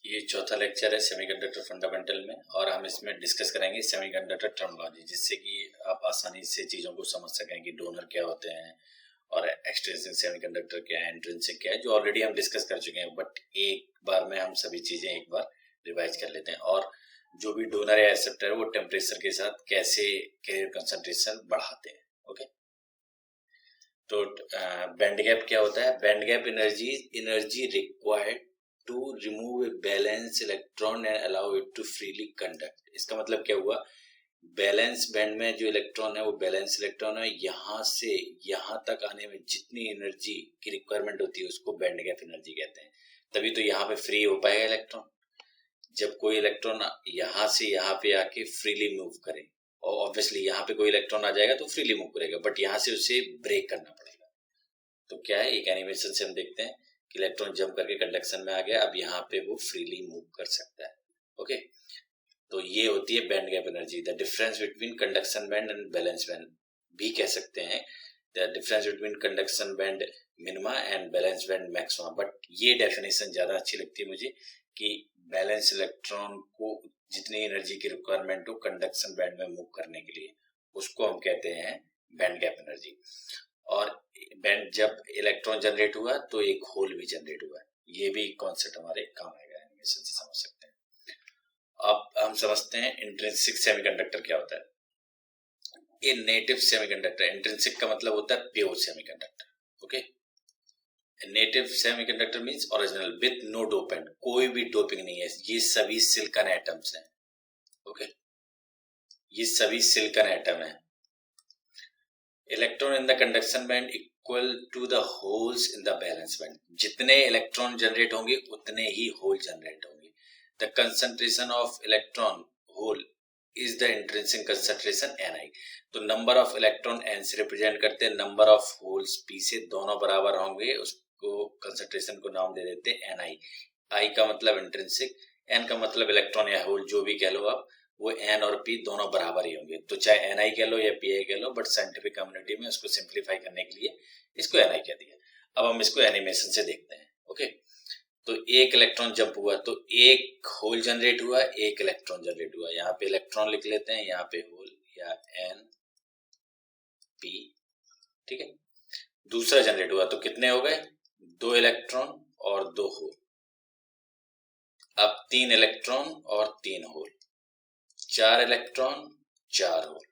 ये चौथा लेक्चर है सेमीकंडक्टर फंडामेंटल में और हम इसमें डिस्कस करेंगे सेमीकंडक्टर टर्मिनोलॉजी, जिससे कि आप आसानी से चीज़ों को समझ सकें कि डोनर क्या होते हैं और एक्सट्रिंसिक सेमीकंडक्टर क्या है, इंट्रिंसिक क्या है, जो ऑलरेडी हम डिस्कस कर चुके हैं। बट एक बार में हम सभी चीज़ें एक बार रिवाइज कर लेते हैं और जो भी डोनर या एक्सेप्टर है वो टेम्परेचर के साथ कैसे कैरियर कंसंट्रेशन बढ़ाते हैं। ओके, तो बैंड गैप क्या होता है? Band gap energy required to remove a valence electron and allow it to freely conduct. इसका मतलब क्या हुआ? बैलेंस बैंड में जो इलेक्ट्रॉन है वो बैलेंस इलेक्ट्रॉन है, यहाँ से यहाँ तक आने में जितनी एनर्जी की रिक्वायरमेंट होती है उसको बैंड गैप एनर्जी कहते हैं। तभी तो यहाँ पे फ्री हो पाएगा इलेक्ट्रॉन। जब कोई इलेक्ट्रॉन यहाँ से यहाँ पे आके फ्रीली मूव करे, और ऑब्वियसली यहाँ पे कोई इलेक्ट्रॉन आ जाएगा तो फ्रीली मूव करेगा, बट यहाँ से उसे ब्रेक करना पड़ेगा। तो क्या है, एक एनिमेशन से हम देखते हैं कि इलेक्ट्रॉन जंप करके कंडक्शन में आ गया, अब यहाँ पे वो फ्रीली मूव कर सकता है। ओके, तो ये होती है band gap energy. The difference between conduction band and balance band भी कह सकते हैं, the difference between conduction band minima and balance band maxima. But ये डेफिनेशन ज्यादा अच्छी लगती है मुझे कि बैलेंस इलेक्ट्रॉन को जितनी एनर्जी की रिक्वायरमेंट हो कंडक्शन बैंड में मूव करने के लिए, उसको हम कहते हैं बैंड गैप एनर्जी। और बैंड जब इलेक्ट्रॉन जनरेट हुआ तो एक होल भी जनरेट हुआ। ये भी कॉन्सेप्ट हमारे काम आएगा, एनिमेशन से समझ सकते हैं। अब हम समझते हैं इंट्रिंसिक सेमीकंडक्टर क्या होता है। ए नेटिव सेमीकंडक्टर, इंट्रिंसिक का मतलब होता है pure semiconductor. Okay, native semiconductor means original with no dopant, कोई भी डोपिंग नहीं है, ये सभी सिलिकॉन एटम्स हैं। ओके, ये सभी सिलिकॉन एटम है। Electron in the conduction band equal to the holes in the valence band, जितने इलेक्ट्रॉन जनरेट होंगे उतने ही होल जनरेट होंगे। The concentration of electron hole is the intrinsic concentration Ni। तो नंबर ऑफ इलेक्ट्रॉन N से represent करते हैं, number of holes P से, दोनों बराबर होंगे, उसको कंसंट्रेशन को नाम दे देते हैं Ni। I का मतलब इंट्रिंसिक, N का मतलब इलेक्ट्रॉन या होल, जो भी कह लो आप, वो N और P दोनों बराबर ही होंगे। तो चाहे Ni कह लो या Pi कह लो, बट साइंटिफिक कम्युनिटी में उसको सिंप्लीफाई करने के लिए इसको Ni कह दिया। अब हम इसको एनिमेशन से देखते हैं। ओके, तो एक इलेक्ट्रॉन जंप हुआ तो एक होल जनरेट हुआ, एक इलेक्ट्रॉन जनरेट हुआ। यहाँ पे इलेक्ट्रॉन लिख लेते हैं, यहाँ पे होल या N P, ठीक है। दूसरा जनरेट हुआ तो कितने हो गए? 2 इलेक्ट्रॉन और 2 होल। अब 3 इलेक्ट्रॉन और 3 hole, 4 electron 4 hole,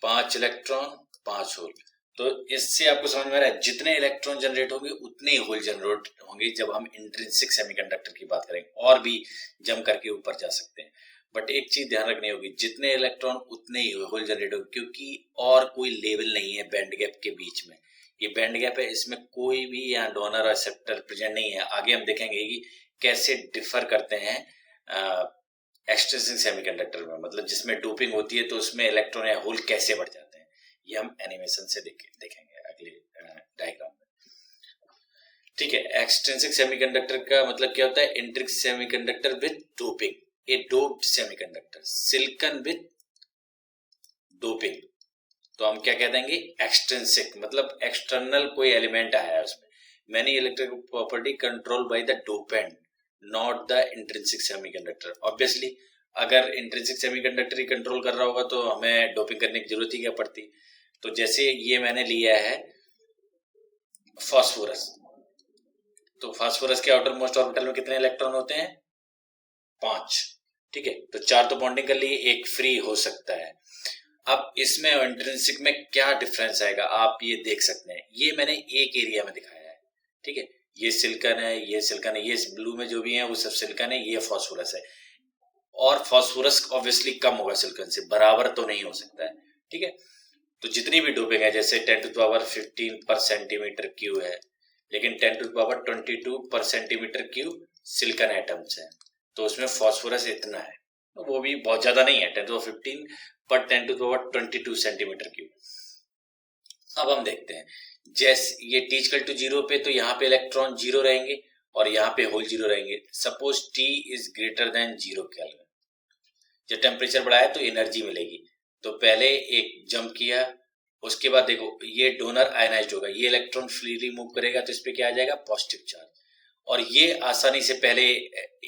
5 electron 5 hole. तो इससे आपको समझ में आ रहा है जितने इलेक्ट्रॉन जनरेट होंगे उतने ही होल जनरेट होंगे जब हम इंट्रिंसिक सेमीकंडक्टर की बात करेंगे। और भी जम करके ऊपर जा सकते हैं, बट एक चीज ध्यान रखनी होगी, जितने इलेक्ट्रॉन उतने ही होल जनरेट होंगे, क्योंकि और कोई लेवल नहीं है बैंड गैप के बीच में। ये बैंड गैप है, इसमें कोई भी यहाँ डोनर और एक्सेप्टर प्रेजेंट नहीं है। आगे हम देखेंगे कि कैसे डिफर करते हैं एक्सट्रिंसिक सेमीकंडक्टर में, मतलब जिसमें डोपिंग होती है तो उसमें इलेक्ट्रॉन या होल कैसे बढ़ जाते हैं। ये हम एनिमेशन से देखेंगे अगले डायग्राम में, ठीक है। एक्सट्रिंसिक सेमीकंडक्टर का मतलब क्या होता है? Intrinsic semiconductor with doping, A doped semiconductor, silicon with doping. तो हम क्या कह देंगे? एक्सट्रिंसिक, मतलब एक्सटर्नल कोई एलिमेंट आया है उसमें। Many electrical property control by the dopant, not the intrinsic semiconductor. Obviously अगर इंट्रिंसिक सेमीकंडक्टर ही कंट्रोल कर रहा होगा तो हमें डोपिंग करने की जरूरत ही क्या पड़ती। तो जैसे ये मैंने लिया है फास्फोरस, तो फास्फोरस के आउटर मोस्ट ऑर्बिटल में कितने इलेक्ट्रॉन होते हैं? 5, ठीक है। तो 4 तो बॉन्डिंग कर लिए, एक फ्री हो सकता है। अब इसमें इंट्रिंसिक में क्या डिफरेंस आएगा आप ये देख सकते हैं। ये मैंने एक एरिया में दिखाया है, ठीक है। ये सिलिकॉन है, ये सिलिकॉन है, ये ब्लू में जो भी है वो सब सिलिकॉन है, ये फास्फोरस है। और फास्फोरस ऑब्वियसली कम होगा सिलिकॉन से, बराबर तो नहीं हो सकता है, ठीक है। तो जितनी भी डोपिंग है, जैसे 10⁻15 पर सेंटीमीटर क्यूब है, लेकिन 10⁻22 पर सेंटीमीटर क्यूब सिलिकॉन एटम्स है, तो उसमें फास्फोरस इतना है, वो भी बहुत ज्यादा नहीं है, 10⁻15 पर 10⁻22 सेंटीमीटर क्यूब। अब हम देखते हैं, जैसे ये T=0 पे तो यहाँ पे इलेक्ट्रॉन 0 रहेंगे और यहाँ पे होल 0 रहेंगे। Suppose T is greater than 0 kelvin, जब टेम्परेचर बढ़ा है तो एनर्जी मिलेगी। तो पहले एक जंप किया, उसके बाद देखो ये डोनर आयनाइज्ड होगा, ये इलेक्ट्रॉन फ्रीली मूव करेगा तो इस पे क्या आ जाएगा? Positive charge. और ये आसानी से पहले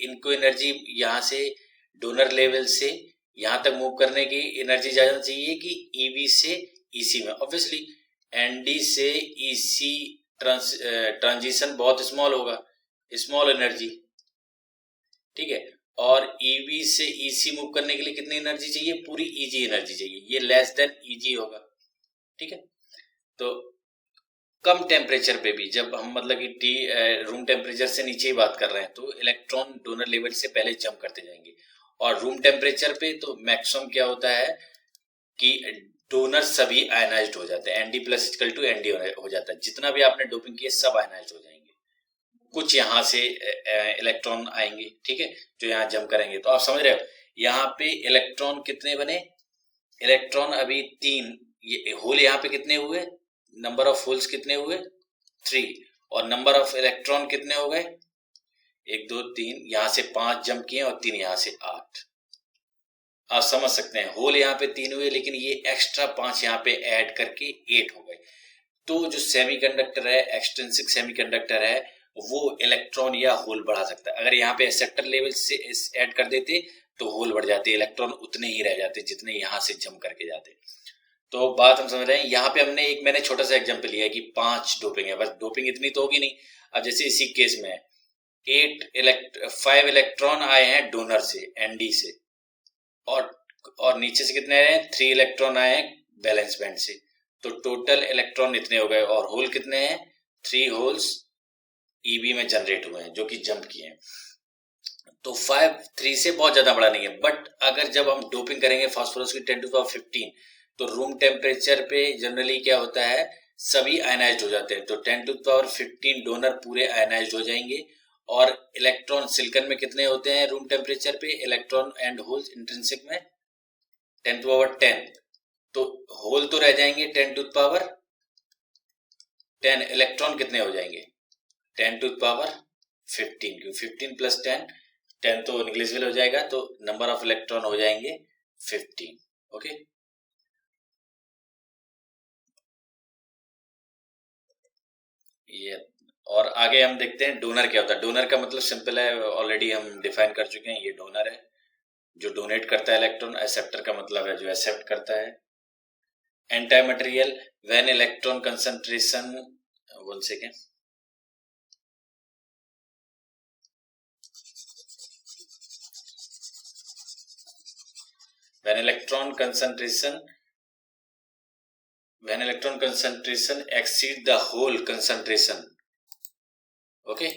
इनको एनर्जी यहाँ से डोनर लेवल से यहाँ तक मूव करने की एनर्जी ज्यादा चाहिए कि ईबी से ईसी में। ऑब्वियसली एनडी से ईसी ट्रांजिशन बहुत स्मॉल होगा, स्मॉल एनर्जी, ठीक है। और ईबी से ईसी मूव करने के लिए कितनी एनर्जी चाहिए? पूरी ईजी एनर्जी चाहिए, ये लेस देन ईजी होगा, ठीक है। तो कम टेम्परेचर पे भी जब हम मतलब कि रूम टेम्परेचर से नीचे ही बात कर रहे हैं तो इलेक्ट्रॉन डोनर लेवल से पहले जंप करते जाएंगे। और रूम टेम्परेचर पे तो मैक्सिमम क्या होता है कि डोनर सभी आयनाइज्ड हो जाते हैं, ND plus equal to ND हो जाता है, जितना भी आपने डोपिंग किया सब आयनाइज्ड हो जाएंगे। कुछ यहाँ से इलेक्ट्रॉन आएंगे, ठीक है, जो यहाँ जंप करेंगे। तो आप समझ रहे हो यहाँ पे इलेक्ट्रॉन कितने बने? इलेक्ट्रॉन अभी 3, ये होल यहाँ पे कितने हुए? नंबर ऑफ होल्स कितने हुए? 3। और नंबर ऑफ इलेक्ट्रॉन कितने हो गए? 1 2 3, यहाँ से 5 जंप किए और 3 यहाँ से 8। आप समझ सकते हैं होल यहाँ पे 3 हुए, लेकिन ये एक्स्ट्रा 5 यहाँ पे ऐड करके 8 हो गए। तो जो सेमीकंडक्टर है, एक्सट्रिंसिक सेमीकंडक्टर है, वो इलेक्ट्रॉन या होल बढ़ा सकता है। अगर यहाँ पे एक्सेप्टर लेवल से ऐड कर देते तो होल बढ़ जाते, इलेक्ट्रॉन उतने ही रह जाते जितने यहाँ से जंप करके जाते। तो बात हम समझ रहे हैं। यहाँ पे हमने मैंने छोटा सा एग्जांपल लिया है कि 5 डोपिंग है, बस डोपिंग इतनी तो होगी नहीं। अब जैसे इसी केस में 5 इलेक्ट्रॉन आए हैं डोनर से, एनडी से, और नीचे से कितने आए हैं? 3 इलेक्ट्रॉन आए हैं बैलेंस बैंड से। तो टोटल इलेक्ट्रॉन इतने हो गए, और होल कितने हैं? 3 होल्स ईबी में जनरेट हुए हैं जो कि जंप किए हैं। तो 3 से बहुत ज्यादा बड़ा नहीं है। बट अगर जब हम डोपिंग करेंगे फास्फोरस की 10 to the 15, तो रूम टेम्परेचर पे जनरली क्या होता है, सभी आयनाइज्ड हो जाते हैं। तो 10 to the 15 डोनर पूरे आयनाइज्ड हो जाएंगे। और इलेक्ट्रॉन सिलिकॉन में कितने होते हैं रूम टेम्परेचर पे? इलेक्ट्रॉन एंड होल्स इंट्रिंसिक में 10 to the 10। तो होल तो रह जाएंगे 10 to the 10, इलेक्ट्रॉन कितने हो जाएंगे? 10 to the 15, क्योंकि 15 प्लस 10 तो निग्लिजिबल हो जाएगा, तो नंबर ऑफ इलेक्ट्रॉन हो जाएंगे 15। ओके, ये। और आगे हम देखते हैं डोनर क्या होता है। डोनर का मतलब सिंपल है, ऑलरेडी हम डिफाइन कर चुके हैं। ये डोनर है जो डोनेट करता है इलेक्ट्रॉन, एक्सेप्टर का मतलब है जो एक्सेप्ट करता है। Anti material when electron concentration, 1 second, when electron concentration exceed the whole concentration, okay,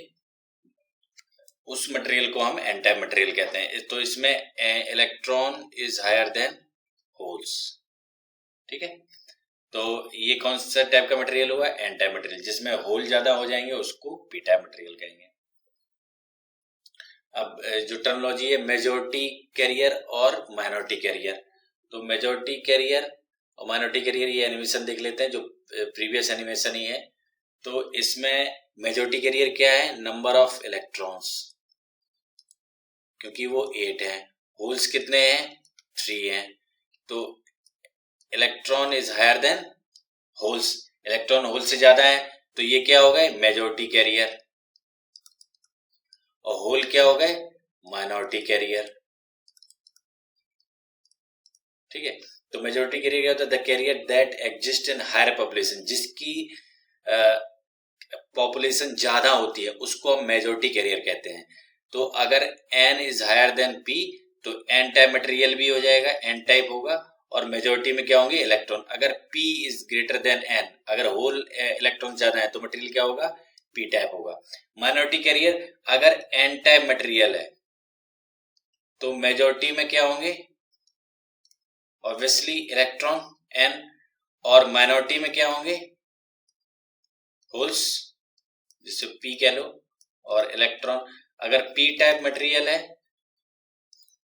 उस मटेरियल को हम एंटी मटेरियल कहते हैं। तो इसमें electron is higher than holes, ठीक है। तो ये कौन सा टाइप का मटेरियल हुआ? Anti material. जिसमें होल ज्यादा हो जाएंगे उसको पी टाइप मटेरियल कहेंगे। अब जो टर्मिनोलॉजी है मेजॉरिटी कैरियर और माइनॉरिटी कैरियर, तो मेजॉरिटी कैरियर और माइनॉरिटी कैरियर, ये एनिमेशन देख लेते हैं जो प्रीवियस एनिमेशन ही है। तो इसमें मेजॉरिटी कैरियर क्या है? नंबर ऑफ इलेक्ट्रॉन्स, क्योंकि वो 8 है। होल्स कितने हैं? 3 हैं। तो electron is higher than holes, electron hole से ज्यादा है, तो ये क्या हो गए? Majority career. और होल क्या हो गए? माइनॉरिटी कैरियर, ठीक है। तो मेजॉरिटी कैरियर क्या होता है? The carrier that exist in higher population, जिसकी पॉपुलेशन ज्यादा होती है उसको हम मेजॉरिटी कैरियर कहते हैं। तो अगर n is higher than p, तो n टाइप मटेरियल भी हो जाएगा, n टाइप होगा। और मेजॉरिटी में क्या होंगे? इलेक्ट्रॉन। अगर p is greater than n, अगर होल इलेक्ट्रॉन ज्यादा है तो मटेरियल क्या होगा? p टाइप होगा। माइनॉरिटी कैरियर, अगर n टाइप मटेरियल है तो मेजॉरिटी में क्या होंगे? ऑब्वियसली इलेक्ट्रॉन n, और माइनॉरिटी में क्या होंगे? होल्स, जिसे p कह लो, और इलेक्ट्रॉन। अगर p टाइप मटेरियल है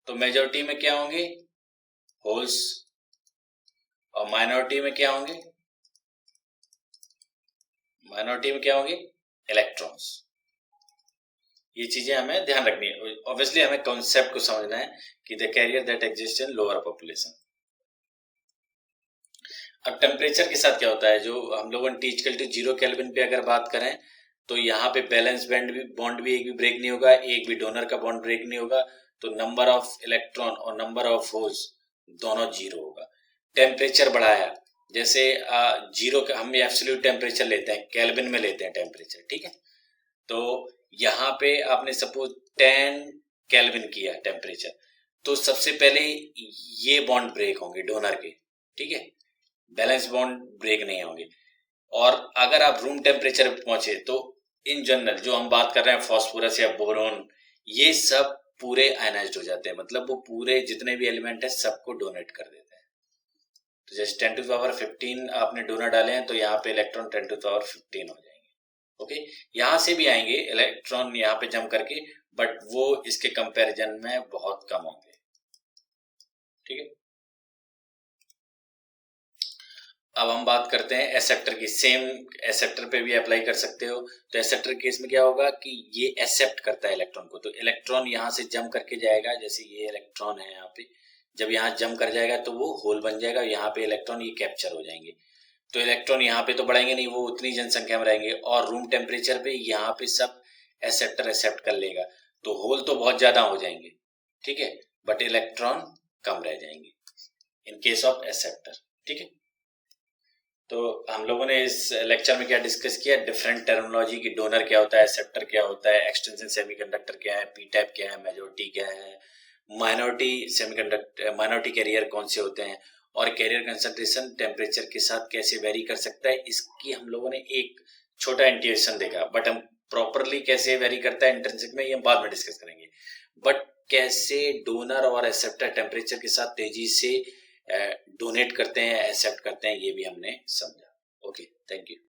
तो मेजॉरिटी में क्या होंगे? होल्स, और माइनॉरिटी में क्या होंगे? माइनॉरिटी में क्या होंगे? इलेक्ट्रॉन्स। ये चीजें हमें ध्यान रखनी है। ऑब्वियसली हमें कॉन्सेप्ट को समझना है कि the carrier that exist in lower population. अब टेम्परेचर के साथ क्या होता है, जो हम लोगों ने T = 0 केल्विन पे अगर बात करें तो यहाँ पे बैलेंस बॉन्ड भी एक भी ब्रेक नहीं होगा, एक भी डोनर का बॉन्ड ब्रेक नहीं होगा, तो नंबर ऑफ इलेक्ट्रॉन और नंबर ऑफ होल्स दोनों जीरो होगा। टेम्परेचर बढ़ाया, जैसे जीरो का हम एब्सोल्यूट टेम्परेचर लेते हैं, केल्विन में लेते हैं टेम्परेचर, ठीक है। तो यहाँ पे आपने सपोज 10 केल्विन किया टेम्परेचर, तो सबसे पहले ये बॉन्ड ब्रेक होंगे डोनर के, ठीक है, बैलेंस बॉन्ड ब्रेक नहीं होंगे। और अगर आप रूम टेम्परेचर पे पहुंचे तो इन जनरल जो हम बात कर रहे हैं फास्फोरस या बोरोन, ये सब पूरे आयनाइज्ड हो जाते हैं, मतलब वो पूरे जितने भी एलिमेंट है सबको डोनेट कर देते हैं। तो जैसे 10 टू द पावर 15 आपने डोनर डाले हैं, तो यहाँ पे इलेक्ट्रॉन 10 टू द पावर 15 हो जाएंगे। ओके, यहाँ से भी आएंगे इलेक्ट्रॉन यहाँ पे जम करके, बट वो इसके कंपैरिजन में बहुत कम होंगे, ठीक है। अब हम बात करते हैं एक्सेप्टर की। सेम एक्सेप्टर पे भी अप्लाई कर सकते हो। तो एक्सेप्टर केस में क्या होगा कि ये एक्सेप्ट करता है इलेक्ट्रॉन को, तो इलेक्ट्रॉन यहाँ से जम करके जाएगा, जैसे ये इलेक्ट्रॉन है यहाँ पे, जब यहाँ जम कर जाएगा तो वो होल बन जाएगा, यहाँ पे इलेक्ट्रॉन ये कैप्चर हो जाएंगे। तो इलेक्ट्रॉन यहाँ पे तो बढ़ेंगे नहीं, वो उतनी जनसंख्या में रहेंगे, और रूम टेम्परेचर पे यहाँ पे सब एक्सेप्टर एक्सेप्ट कर लेगा, तो होल तो बहुत ज्यादा हो जाएंगे, ठीक है, बट इलेक्ट्रॉन कम रह जाएंगे इन केस ऑफ एक्सेप्टर, ठीक है। तो हम लोगों ने इस लेक्चर में क्या डिस्कस किया, डिफरेंट टर्मिनोलॉजी की, डोनर क्या होता है, एक्सेप्टर क्या होता है, एक्सटेंशन सेमीकंडक्टर क्या है, पी टाइप क्या है, मेजॉरिटी क्या है, माइनॉरिटी सेमीकंडक्टर, माइनॉरिटी कैरियर कौन से होते हैं, और कैरियर कंसंट्रेशन टेम्परेचर के साथ कैसे वेरी कर सकता है, इसकी हम लोगों ने एक छोटा इंट्यूशन देखा। बट हम प्रॉपरली कैसे वेरी करता है इंट्रिंसिक में, ये हम बाद में डिस्कस करेंगे। बट कैसे डोनर और एक्सेप्टर टेम्परेचर के साथ तेजी से डोनेट करते हैं, एक्सेप्ट करते हैं, ये भी हमने समझा। Okay, thank you.